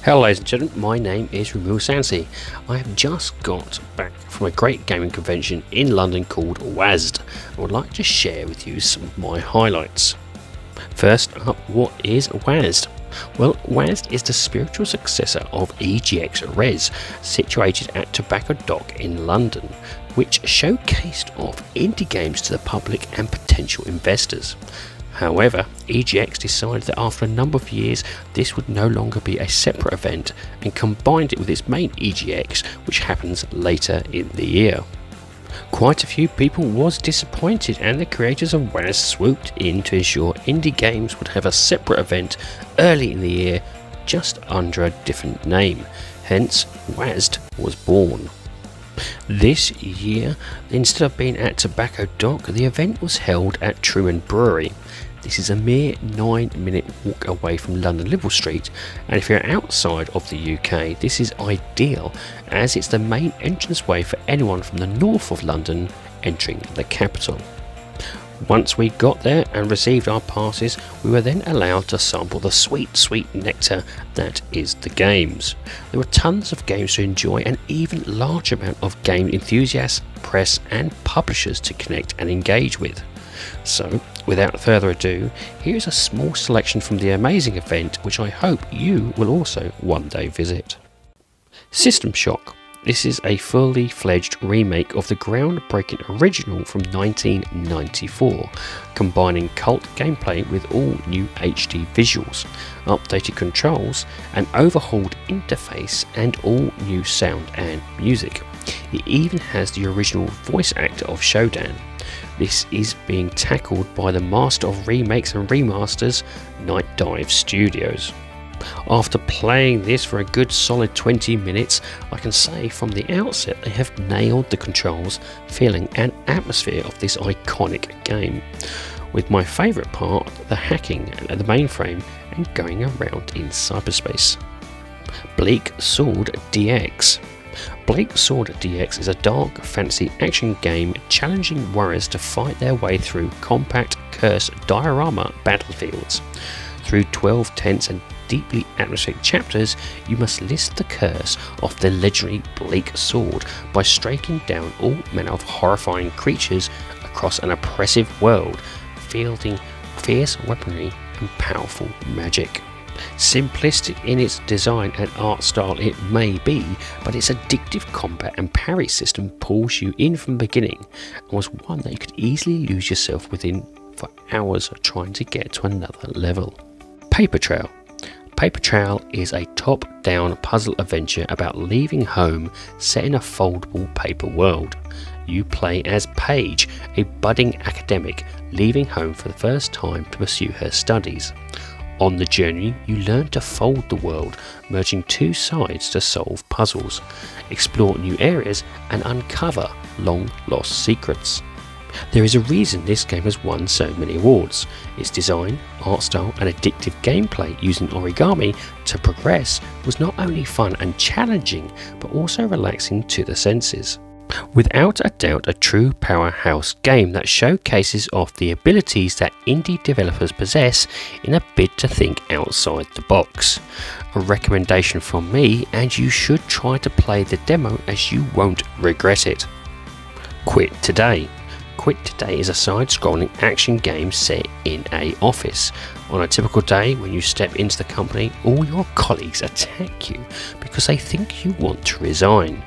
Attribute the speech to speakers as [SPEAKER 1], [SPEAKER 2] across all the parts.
[SPEAKER 1] Hello ladies and gentlemen, my name is Removablesanity. I have just got back from a great gaming convention in London called WASD. I would like to share with you some of my highlights. First up, what is WASD? Well, WASD is the spiritual successor of EGX Res, situated at Tobacco Dock in London, which showcased off indie games to the public and potential investors. However, EGX decided that after a number of years this would no longer be a separate event and combined it with its main EGX, which happens later in the year. Quite a few people was disappointed, and the creators of WASD swooped in to ensure indie games would have a separate event early in the year, just under a different name. Hence, WASD was born. This year, instead of being at Tobacco Dock, the event was held at Truman Brewery. This is a mere 9-minute walk away from London Liverpool Street, and if you're outside of the UK, this is ideal as it's the main entranceway for anyone from the north of London entering the capital. Once we got there and received our passes, we were then allowed to sample the sweet nectar that is the games. There were tons of games to enjoy, and even large amount of game enthusiasts, press and publishers to connect and engage with. So, without further ado, here's a small selection from the amazing event which I hope you will also one day visit. System Shock. This is a fully fledged remake of the groundbreaking original from 1994, combining cult gameplay with all new HD visuals, updated controls, an overhauled interface and all new sound and music. It even has the original voice actor of Shodan. This is being tackled by the master of remakes and remasters, Night Dive Studios. After playing this for a good solid 20 minutes, I can say from the outset they have nailed the controls, feeling and atmosphere of this iconic game, with my favourite part, the hacking at the mainframe and going around in cyberspace. Bleak Sword DX. Bleak Sword DX is a dark fantasy action game challenging warriors to fight their way through compact, cursed diorama battlefields. Through 12 tense and deeply atmospheric chapters, you must list the curse of the legendary Bleak Sword by striking down all manner of horrifying creatures across an oppressive world, fielding fierce weaponry and powerful magic. Simplistic in its design and art style it may be, but its addictive combat and parry system pulls you in from the beginning, and was one that you could easily lose yourself within for hours trying to get to another level. Paper Trail. Paper Trail is a top-down puzzle adventure about leaving home set in a foldable paper world. You play as Paige, a budding academic leaving home for the first time to pursue her studies. On the journey, you learn to fold the world, merging two sides to solve puzzles, explore new areas and uncover long-lost secrets. There is a reason this game has won so many awards. Its design, art style and addictive gameplay using origami to progress was not only fun and challenging, but also relaxing to the senses. Without a doubt, a true powerhouse game that showcases off the abilities that indie developers possess in a bid to think outside the box. A recommendation from me, and you should try to play the demo as you won't regret it. Quit Today. Quit Today is a side-scrolling action game set in an office. On a typical day when you step into the company, all your colleagues attack you because they think you want to resign.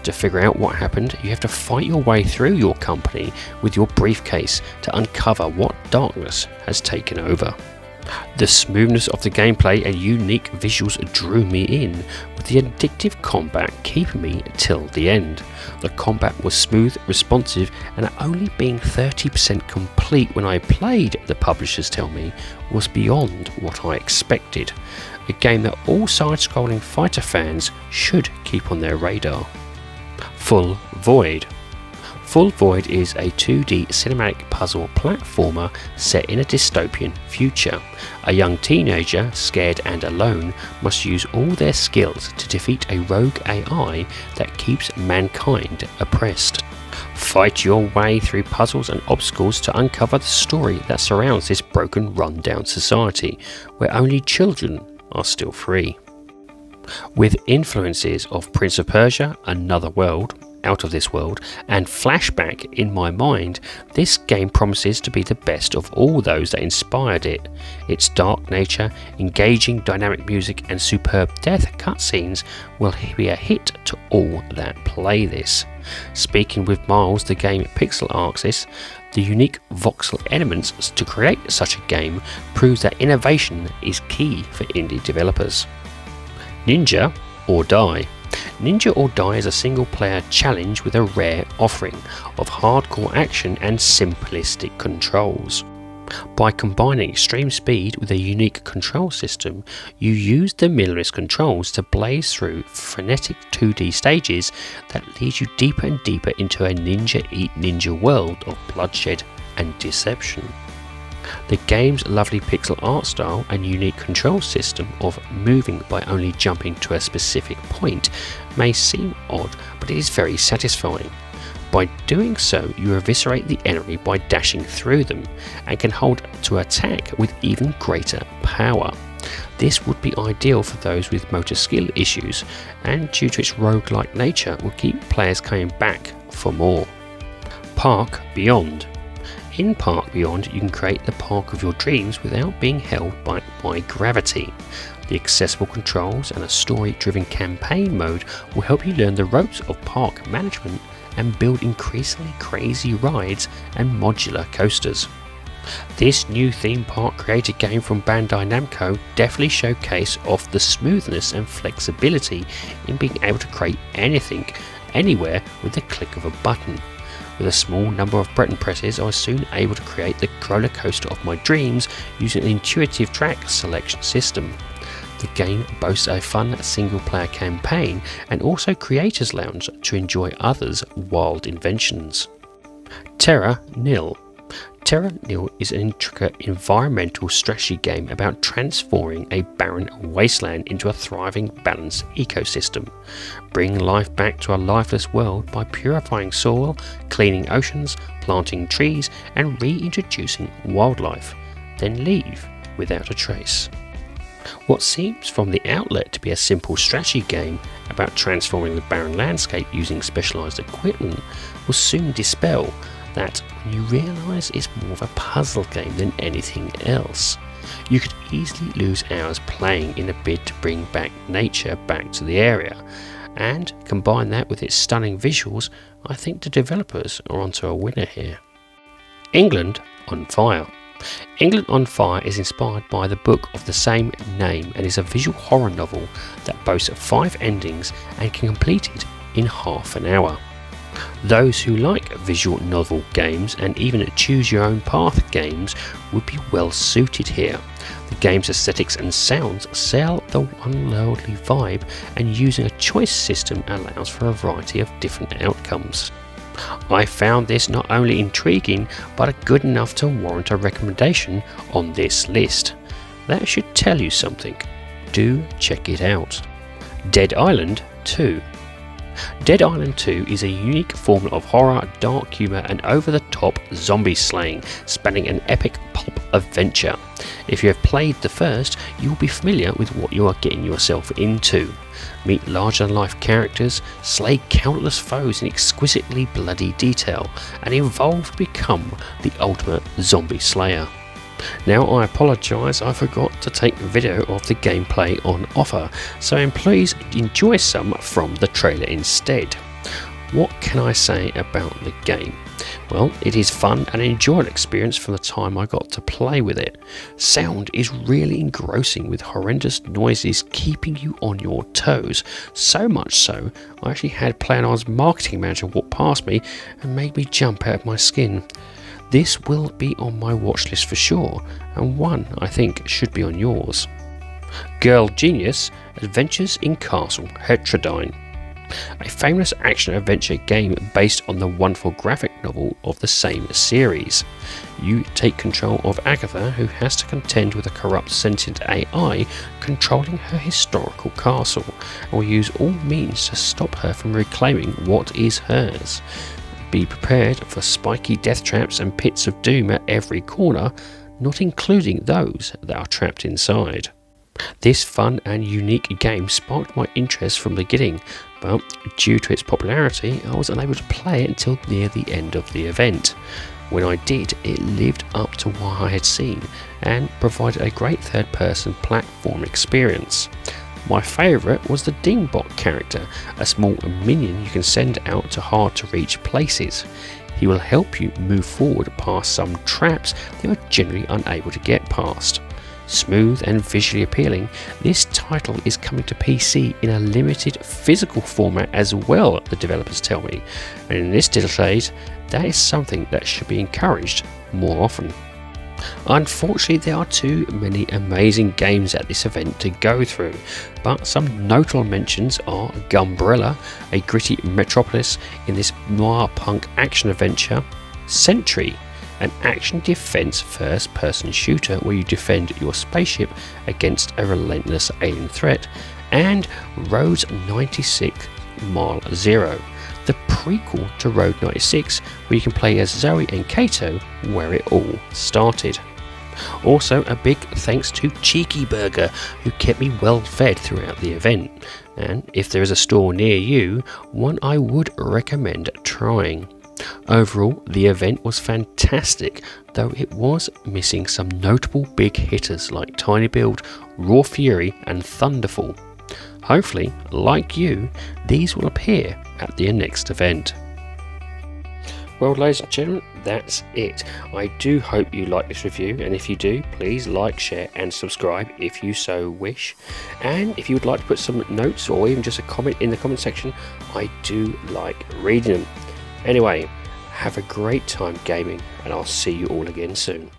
[SPEAKER 1] To figure out what happened, you have to fight your way through your company with your briefcase to uncover what darkness has taken over. The smoothness of the gameplay and unique visuals drew me in, with the addictive combat keeping me till the end. The combat was smooth, responsive, and only being 30% complete when I played, the publishers tell me, was beyond what I expected. A game that all side-scrolling fighter fans should keep on their radar. Full Void. Full Void is a 2D cinematic puzzle platformer set in a dystopian future. A young teenager, scared and alone, must use all their skills to defeat a rogue AI that keeps mankind oppressed. Fight your way through puzzles and obstacles to uncover the story that surrounds this broken, run-down society, where only children are still free. With influences of Prince of Persia, Another World, Out of This World, and Flashback in my mind, this game promises to be the best of all those that inspired it. Its dark nature, engaging dynamic music, and superb death cutscenes will be a hit to all that play this. Speaking with Miles, the game pixel artist, the unique voxel elements to create such a game proves that innovation is key for indie developers. Ninja or Die. Ninja or Die is a single player challenge with a rare offering of hardcore action and simplistic controls. By combining extreme speed with a unique control system, you use the mirrorless controls to blaze through frenetic 2D stages that lead you deeper and deeper into a ninja eat ninja world of bloodshed and deception. The game's lovely pixel art style and unique control system of moving by only jumping to a specific point may seem odd, but it is very satisfying. By doing so, you eviscerate the enemy by dashing through them, and can hold to attack with even greater power. This would be ideal for those with motor skill issues, and due to its roguelike nature will keep players coming back for more. Park Beyond. In Park Beyond, you can create the park of your dreams without being held back by gravity. The accessible controls and a story-driven campaign mode will help you learn the ropes of park management and build increasingly crazy rides and modular coasters. This new theme park created game from Bandai Namco definitely showcase off the smoothness and flexibility in being able to create anything, anywhere with the click of a button. With a small number of button presses, I was soon able to create the roller coaster of my dreams using an intuitive track selection system. The game boasts a fun single-player campaign and also Creators Lounge to enjoy others' wild inventions. Terra Nil. Terra Nil is an intricate environmental strategy game about transforming a barren wasteland into a thriving, balanced ecosystem. Bring life back to a lifeless world by purifying soil, cleaning oceans, planting trees, and reintroducing wildlife. Then leave without a trace. What seems from the outlet to be a simple strategy game about transforming the barren landscape using specialised equipment will soon dispel that when you realise it's more of a puzzle game than anything else. You could easily lose hours playing in a bid to bring back nature back to the area, and combine that with its stunning visuals, I think the developers are onto a winner here. England on Fire. England on Fire is inspired by the book of the same name and is a visual horror novel that boasts 5 endings and can complete it in half an hour. Those who like visual novel games and even choose your own path games would be well suited here. The game's aesthetics and sounds sell the unworldly vibe, and using a choice system allows for a variety of different outcomes. I found this not only intriguing but good enough to warrant a recommendation on this list. That should tell you something. Do check it out. Dead Island 2. Dead Island 2 is a unique formula of horror, dark humour and over-the-top zombie slaying, spanning an epic pulp adventure. If you have played the first, you will be familiar with what you are getting yourself into. Meet larger-than-life characters, slay countless foes in exquisitely bloody detail, and evolve to become the ultimate zombie slayer. Now I apologise, I forgot to take video of the gameplay on offer, so please enjoy some from the trailer instead. What can I say about the game? Well, it is fun and an enjoyable experience from the time I got to play with it. Sound is really engrossing with horrendous noises keeping you on your toes. So much so, I actually had PlayerUnknown's marketing manager walk past me and made me jump out of my skin. This will be on my watch list for sure, and one I think should be on yours. Girl Genius Adventures in Castle Heterodyne. A famous action-adventure game based on the wonderful graphic novel of the same series. You take control of Agatha, who has to contend with a corrupt sentient AI controlling her historical castle, and will use all means to stop her from reclaiming what is hers. Be prepared for spiky death traps and pits of doom at every corner, not including those that are trapped inside. This fun and unique game sparked my interest from the beginning, but due to its popularity I was unable to play it until near the end of the event. When I did, it lived up to what I had seen and provided a great third-person platform experience. My favourite was the Dingbot character, a small minion you can send out to hard-to-reach places. He will help you move forward past some traps that you're generally unable to get past. Smooth and visually appealing, this title is coming to PC in a limited physical format as well, the developers tell me, and in this digital age, that is something that should be encouraged more often. Unfortunately, there are too many amazing games at this event to go through, but some notable mentions are Gumbrella, a gritty metropolis in this noir punk action adventure, Sentry, an action defense first-person shooter where you defend your spaceship against a relentless alien threat, and Road 96 Mile Zero, the prequel to Road 96 where you can play as Zoe and Kato, where it all started. Also, a big thanks to Cheeky Burger, who kept me well fed throughout the event, and if there is a store near you, one I would recommend trying. Overall, the event was fantastic, though it was missing some notable big hitters like Tiny Build, Raw Fury and Thunderfall. Hopefully, like you, these will appear at the next event. Well, ladies and gentlemen, that's it. I do hope you like this review, and if you do, please like, share and subscribe if you so wish. And if you would like to put some notes or even just a comment in the comment section, I do like reading them. Anyway, have a great time gaming, and I'll see you all again soon.